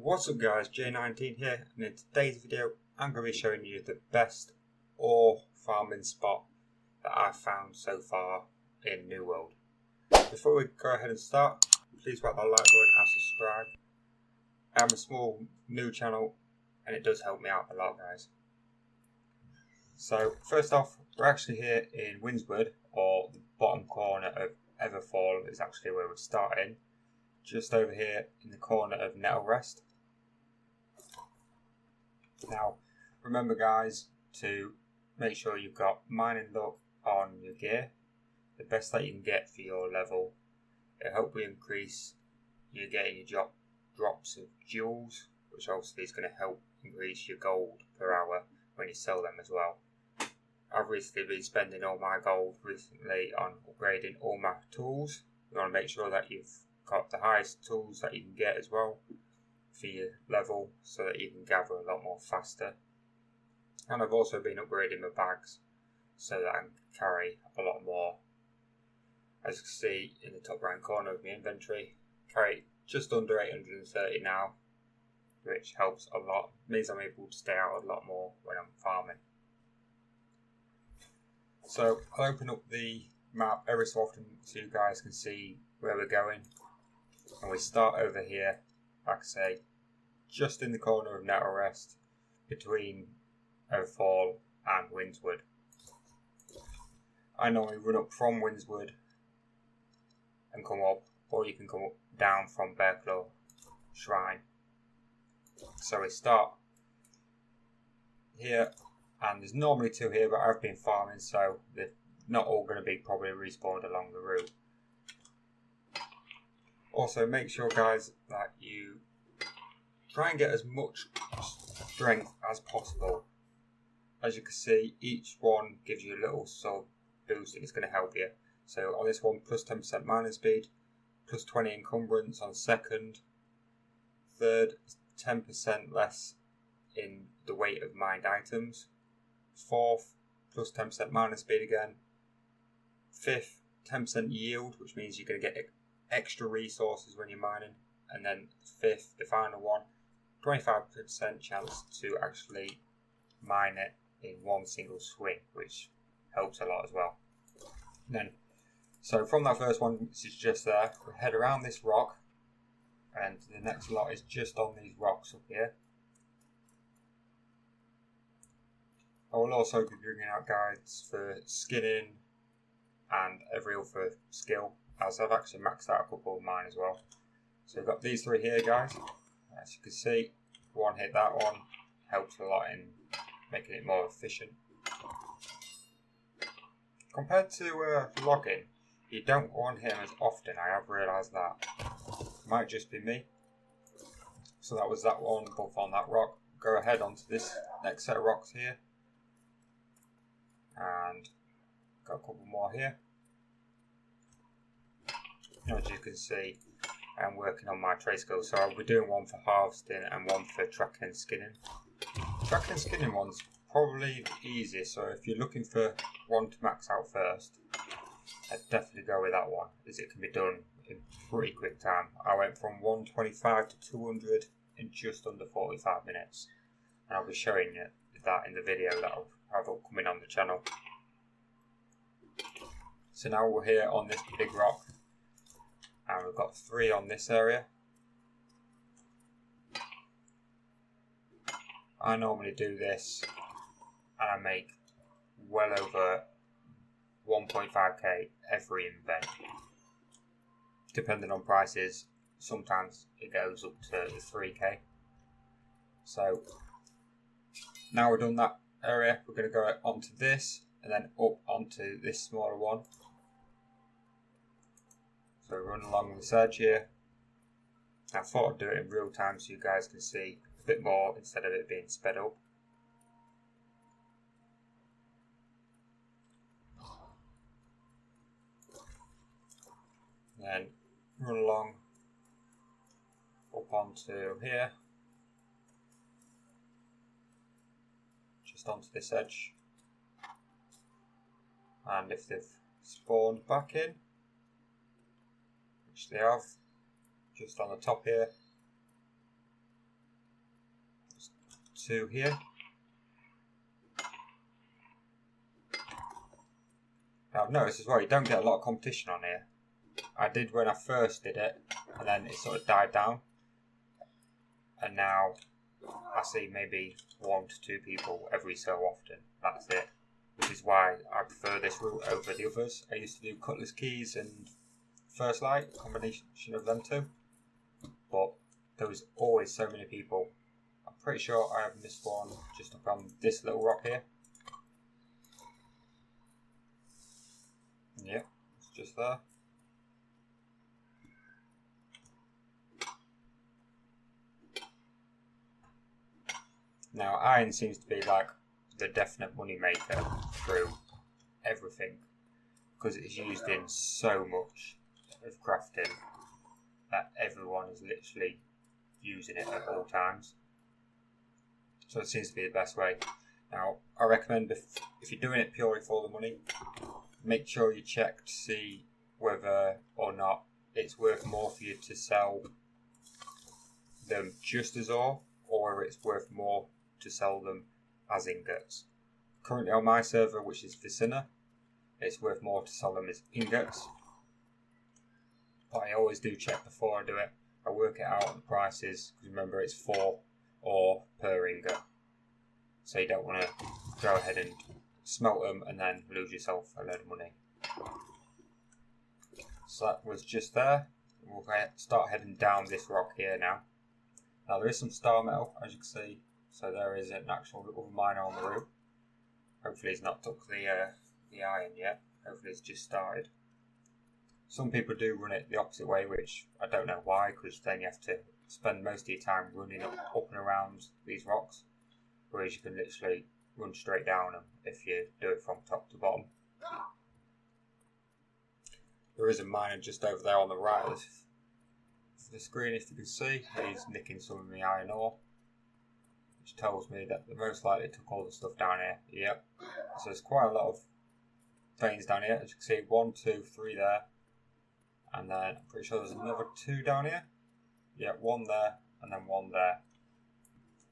What's up guys, J19 here, and in today's video I'm going to be showing you the best ore farming spot that I've found so far in New World. Before we go ahead and start, please whack that like button and subscribe. I'm a small new channel and it does help me out a lot guys. So first off, we're actually here in Windswood, or the bottom corner of Everfall is actually where we're starting. Just over here in the corner of Nettle Rest. Now, remember guys, to make sure you've got mining luck on your gear, the best that you can get for your level. It'll help you increase you getting your drops of jewels, which obviously is going to help increase your gold per hour when you sell them as well. I've recently been spending all my gold recently on upgrading all my tools. You want to make sure that you've got the highest tools that you can get as well for your level, so that you can gather a lot more faster. And I've also been upgrading my bags so that I can carry a lot more. As you can see in the top right corner of my inventory, carry just under 830 now, which helps a lot. It means I'm able to stay out a lot more when I'm farming. So I'll open up the map every so often so you guys can see where we're going. And we start over here, like I say, just in the corner of Nettle Rest, between Overfall and Windswood. I normally run up from Windswood and come up, or you can come up down from Bearclaw Shrine. So we start here, and there's normally two here, but I've been farming, so they're not all going to be probably respawned along the route. Also, make sure guys that you try and get as much strength as possible. As you can see, each one gives you a little sort of boost and it's going to help you. So on this one, plus 10% mining speed, plus 20 encumbrance on second, third, 10% less in the weight of mined items, fourth, plus 10% mining speed again, fifth, 10% yield, which means you're going to get extra resources when you're mining, and then fifth, the final one, 25% chance to actually mine it in one single swing, which helps a lot as well. Then, so from that first one, which is just there, we head around this rock, and the next lot is just on these rocks up here. I will also be bringing out guides for skinning and every other skill, as I've actually maxed out a couple of mine as well. So we've got these three here guys. As you can see, one hit that one, helps a lot in making it more efficient. Compared to logging, you don't one hit them as often, I have realised that. Might just be me. So that was that one, both on that rock. Go ahead onto this next set of rocks here. And got a couple more here. As you can see, I'm working on my trade skills, so I'll be doing one for harvesting and one for tracking and skinning. Tracking and skinning one's probably the easiest, so if you're looking for one to max out first, I'd definitely go with that one, as it can be done in pretty quick time. I went from 125 to 200 in just under 45 minutes, and I'll be showing you that in the video that I'll have upcoming on the channel. So now we're here on this big rock, and we've got three on this area. I normally do this and I make well over 1.5k every event. Depending on prices, sometimes it goes up to 3k. So now we've done that area, we're going to go onto this and then up onto this smaller one. So run along this edge here. I thought I'd do it in real time so you guys can see a bit more instead of it being sped up. Then run along up onto here. Just onto this edge. And if they've spawned back in, which they have, just on the top here, to here. Now notice as well, you don't get a lot of competition on here. I did when I first did it, and then it sort of died down. And now I see maybe 1 to 2 people every so often. That's it. Which is why I prefer this route over the others. I used to do Cutlass Keys and First Light, combination of them two. But there was always so many people. I'm pretty sure I have missed one just up on this little rock here. Yep, it's just there. Now, iron seems to be like the definite money maker through everything, because it's used in so much of crafting that everyone is literally using it at all times. So it seems to be the best way. Now, I recommend if you're doing it purely for the money, make sure you check to see whether or not it's worth more for you to sell them just as ore, or it's worth more to sell them as ingots. Currently on my server, which is Vicina, it's worth more to sell them as ingots. But I always do check before I do it. I work it out on the prices, because remember it's 4 ore per ingot. So you don't want to go ahead and smelt them and then lose yourself a load of money. So that was just there. We'll start heading down this rock here now. Now there is some star metal, as you can see. So there is an actual little miner on the route. Hopefully he's not took the iron yet. Hopefully it's just started. Some people do run it the opposite way, which I don't know why, because then you have to spend most of your time running up and around these rocks. Whereas you can literally run straight down them if you do it from top to bottom. There is a miner just over there on the right of the screen, if you can see. He's nicking some of the iron ore, which tells me that they most likely took all the stuff down here. Yep. So there's quite a lot of veins down here. As you can see, 1, 2, 3 there. And then I'm pretty sure there's another 2 down here. Yeah, 1 there, and then 1 there.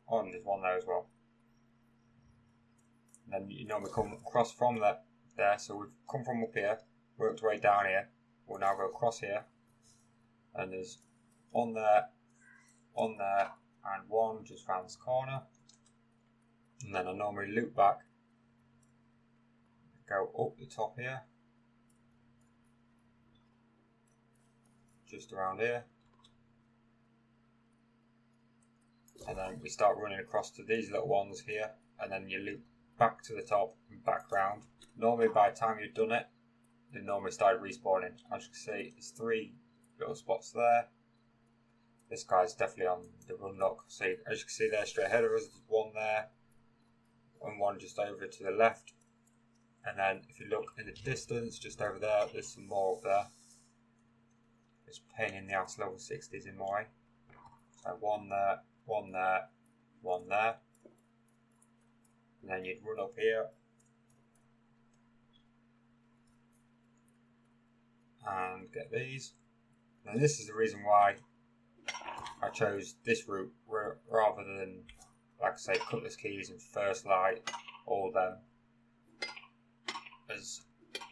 Oh, and there's 1 there as well. And then you normally come across from there. So we've come from up here, worked our way down here. We'll now go across here. And there's 1 there, 1 there, and 1 just round this corner. And then I normally loop back, go up the top here, just around here, and then we start running across to these little ones here, and then you loop back to the top and back round. Normally by the time you've done it, they normally started respawning. As you can see, there's 3 little spots there. This guy's definitely on the run lock. So as you can see there, straight ahead of us, there's 1 there, and 1 just over to the left. And then if you look in the distance, just over there, there's some more up there. It's pain in the ass, level 60s in my way. So 1 there, 1 there, 1 there. And then you'd run up here. And get these. And this is the reason why I chose this route rather than, like I say, Cutlass Keys and First Light, all them, as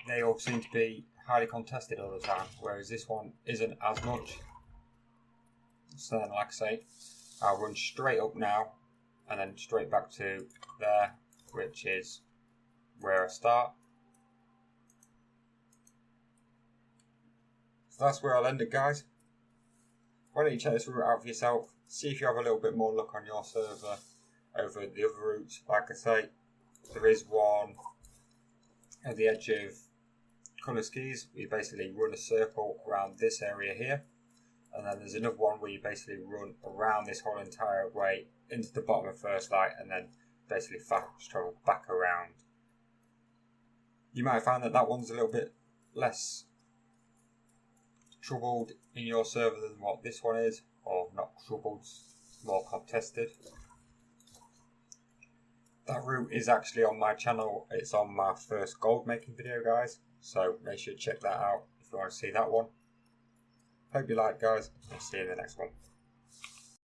they all seem to be highly contested all the time, whereas this one isn't as much. So then, like I say, I'll run straight up now and then straight back to there, which is where I start. So that's where I'll end it, guys. Why don't you check this route out for yourself, see if you have a little bit more luck on your server over the other routes. Like I say, there is one at the edge of Cutlass Keys. You basically run a circle around this area here, and then there's another one where you basically run around this whole entire way into the bottom of First Light, and then basically fast travel back around. You might find that one's a little bit less troubled in your server than what this one is, or not troubled, more contested. That route is actually on my channel. It's on my first gold making video, guys, so make sure you check that out if you want to see that one. Hope you like, guys. I'll see you in the next one.